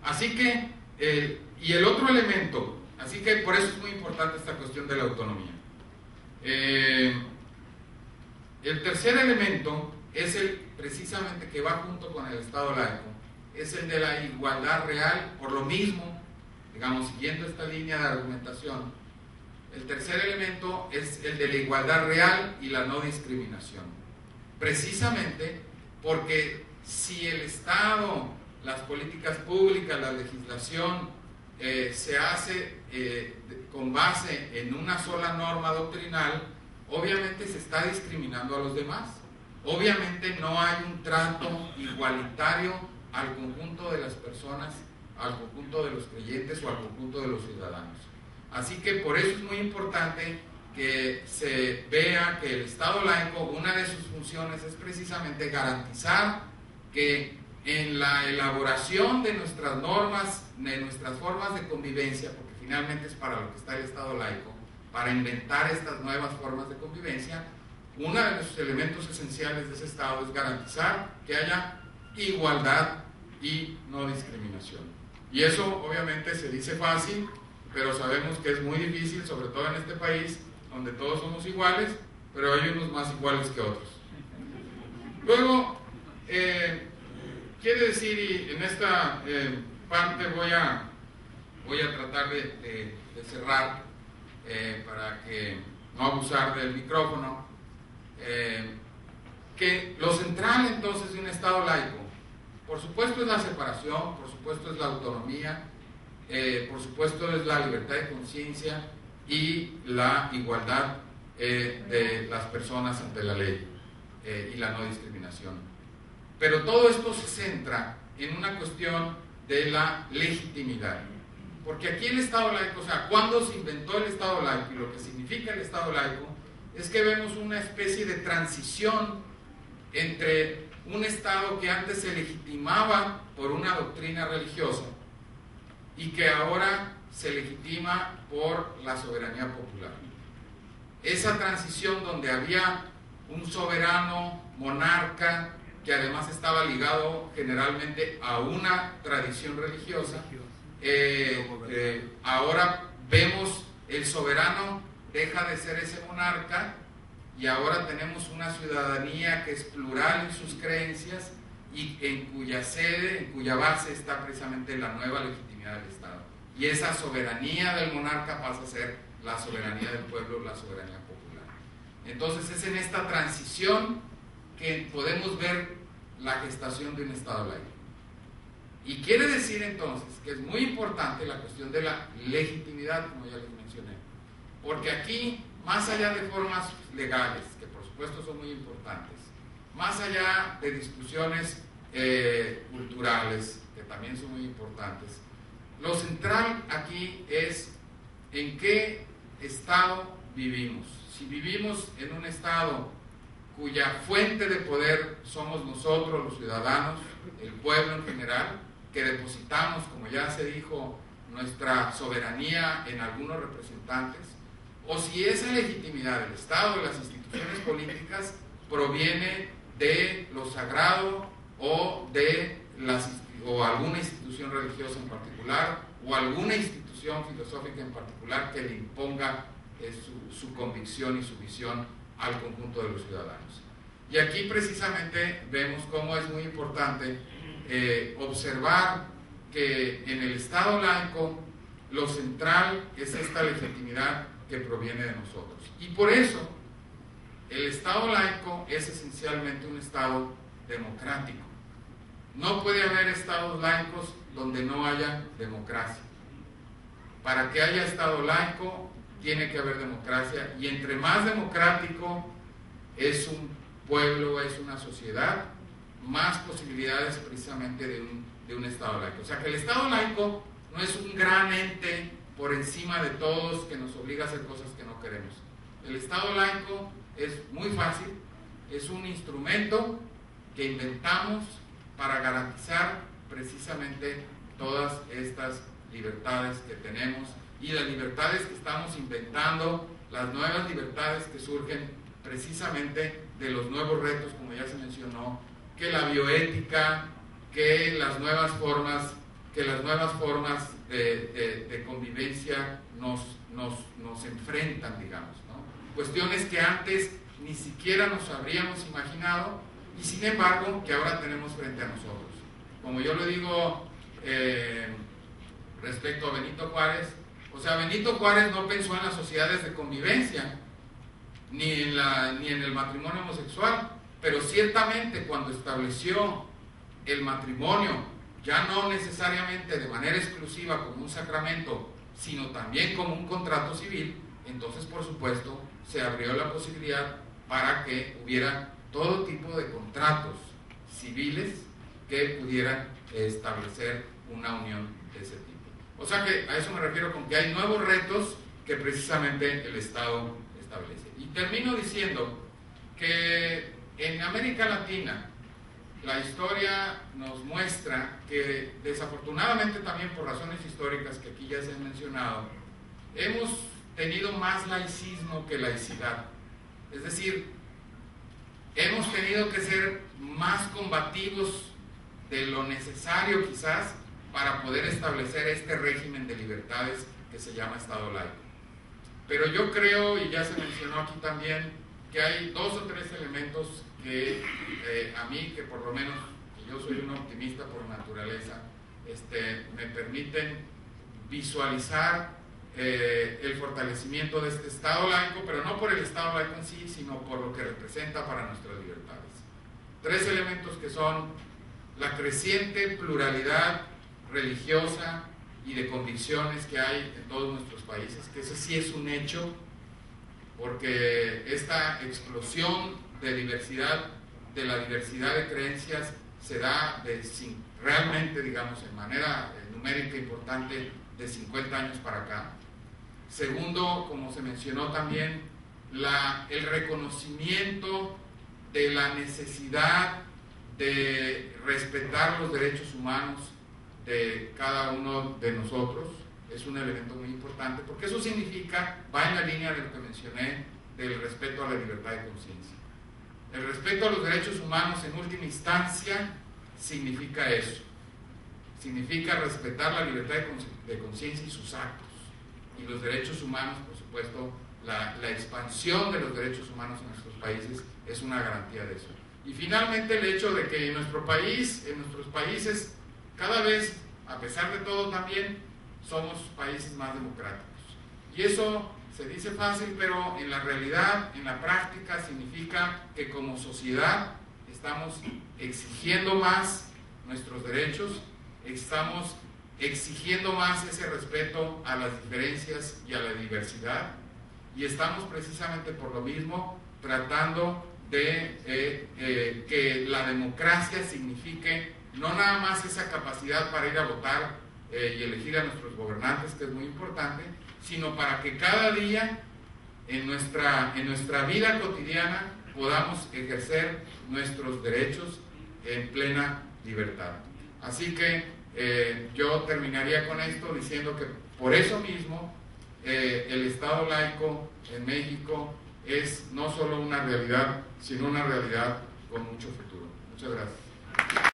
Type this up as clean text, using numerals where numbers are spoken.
Así que, y el otro elemento, así que por eso es muy importante esta cuestión de la autonomía. El tercer elemento es precisamente que va junto con el Estado laico, es el de la igualdad real, por lo mismo, digamos, siguiendo esta línea de argumentación. El tercer elemento es el de la igualdad real y la no discriminación. Precisamente porque si el Estado, las políticas públicas, la legislación se hace con base en una sola norma doctrinal, obviamente se está discriminando a los demás. Obviamente no hay un trato igualitario al conjunto de las personas, al conjunto de los creyentes o al conjunto de los ciudadanos. Así que por eso es muy importante que se vea que el Estado laico, una de sus funciones es precisamente garantizar que en la elaboración de nuestras normas, de nuestras formas de convivencia, porque finalmente es para lo que está el Estado laico, para inventar estas nuevas formas de convivencia, uno de los elementos esenciales de ese Estado es garantizar que haya igualdad y no discriminación. Y eso obviamente se dice fácil, pero sabemos que es muy difícil, sobre todo en este país, donde todos somos iguales, pero hay unos más iguales que otros. Luego, quiere decir, y en esta parte voy a tratar de cerrar para que no abusar del micrófono, que lo central entonces de un Estado laico, por supuesto es la separación, por supuesto es la autonomía, por supuesto es la libertad de conciencia y la igualdad de las personas ante la ley y la no discriminación. Pero todo esto se centra en una cuestión de la legitimidad. Porque aquí el Estado laico, o sea, cuando se inventó el Estado laico y lo que significa el Estado laico, es que vemos una especie de transición entre un Estado que antes se legitimaba por una doctrina religiosa y que ahora se legitima por la soberanía popular. Esa transición donde había un soberano monarca que además estaba ligado generalmente a una tradición religiosa, ahora vemos el soberano deja de ser ese monarca y ahora tenemos una ciudadanía que es plural en sus creencias y en cuya sede, en cuya base está precisamente la nueva legitimidad del Estado. Y esa soberanía del monarca pasa a ser la soberanía del pueblo, la soberanía popular. Entonces es en esta transición que podemos ver la gestación de un Estado laico. Y quiere decir entonces que es muy importante la cuestión de la legitimidad, como ya les mencioné, porque aquí, más allá de formas legales, que por supuesto son muy importantes, más allá de discusiones culturales, que también son muy importantes, lo central aquí es en qué estado vivimos. Si vivimos en un estado cuya fuente de poder somos nosotros, los ciudadanos, el pueblo en general, que depositamos, como ya se dijo, nuestra soberanía en algunos representantes, o si esa legitimidad del Estado, de las instituciones políticas, proviene de lo sagrado o de alguna institución religiosa en particular, o alguna institución filosófica en particular que le imponga su convicción y su visión al conjunto de los ciudadanos. Y aquí precisamente vemos cómo es muy importante observar que en el Estado laico lo central es esta legitimidad que proviene de nosotros. Y por eso el Estado laico es esencialmente un Estado democrático. No puede haber Estados laicos donde no haya democracia. Para que haya Estado laico tiene que haber democracia, y entre más democrático es un pueblo, es una sociedad, más posibilidades precisamente de un Estado laico. O sea que el Estado laico no es un gran ente por encima de todos que nos obliga a hacer cosas que no queremos. El Estado laico es muy fácil, es un instrumento que inventamos para garantizar precisamente todas estas libertades que tenemos y las libertades que estamos inventando, las nuevas libertades que surgen precisamente de los nuevos retos, como ya se mencionó, que la bioética, que las nuevas formas de convivencia nos enfrentan, digamos, ¿no? Cuestiones que antes ni siquiera nos habríamos imaginado y sin embargo que ahora tenemos frente a nosotros. Como yo lo digo respecto a Benito Juárez, o sea, Benito Juárez no pensó en las sociedades de convivencia ni en el matrimonio homosexual, pero ciertamente cuando estableció el matrimonio, ya no necesariamente de manera exclusiva como un sacramento, sino también como un contrato civil, entonces por supuesto se abrió la posibilidad para que hubiera todo tipo de contratos civiles que pudieran establecer una unión de ese tipo. O sea que a eso me refiero con que hay nuevos retos que precisamente el Estado establece. Y termino diciendo que en América Latina la historia nos muestra que desafortunadamente también por razones históricas que aquí ya se han mencionado, hemos tenido más laicismo que laicidad. Es decir, hemos tenido que ser más combativos de lo necesario quizás para poder establecer este régimen de libertades que se llama Estado laico. Pero yo creo, y ya se mencionó aquí también, que hay 2 o 3 elementos que a mí, que por lo menos yo soy un optimista por naturaleza, me permiten visualizar el fortalecimiento de este Estado laico, pero no por el Estado laico en sí, sino por lo que representa para nuestras libertades. 3 elementos que son la creciente pluralidad religiosa y de convicciones que hay en todos nuestros países, que eso sí es un hecho, porque esta explosión de diversidad, de la diversidad de creencias, se da realmente, digamos, en manera numérica importante de 50 años para acá. Segundo, como se mencionó también, el reconocimiento de la necesidad de respetar los derechos humanos de cada uno de nosotros es un elemento muy importante, porque eso significa, va en la línea de lo que mencioné, del respeto a la libertad de conciencia. El respeto a los derechos humanos en última instancia significa eso, significa respetar la libertad de conciencia y sus actos, y los derechos humanos, por supuesto, la expansión de los derechos humanos en nuestros países es una garantía de eso. Y finalmente el hecho de que en nuestros países, cada vez, a pesar de todo también, somos países más democráticos. Y eso se dice fácil, pero en la realidad, en la práctica, significa que como sociedad estamos exigiendo más nuestros derechos, estamos exigiendo más ese respeto a las diferencias y a la diversidad, y estamos precisamente por lo mismo tratando de que la democracia signifique no nada más esa capacidad para ir a votar y elegir a nuestros gobernantes, que es muy importante, sino para que cada día en nuestra vida cotidiana podamos ejercer nuestros derechos en plena libertad. Así que yo terminaría con esto diciendo que por eso mismo el Estado laico en México es no solo una realidad, sino una realidad con mucho futuro. Muchas gracias.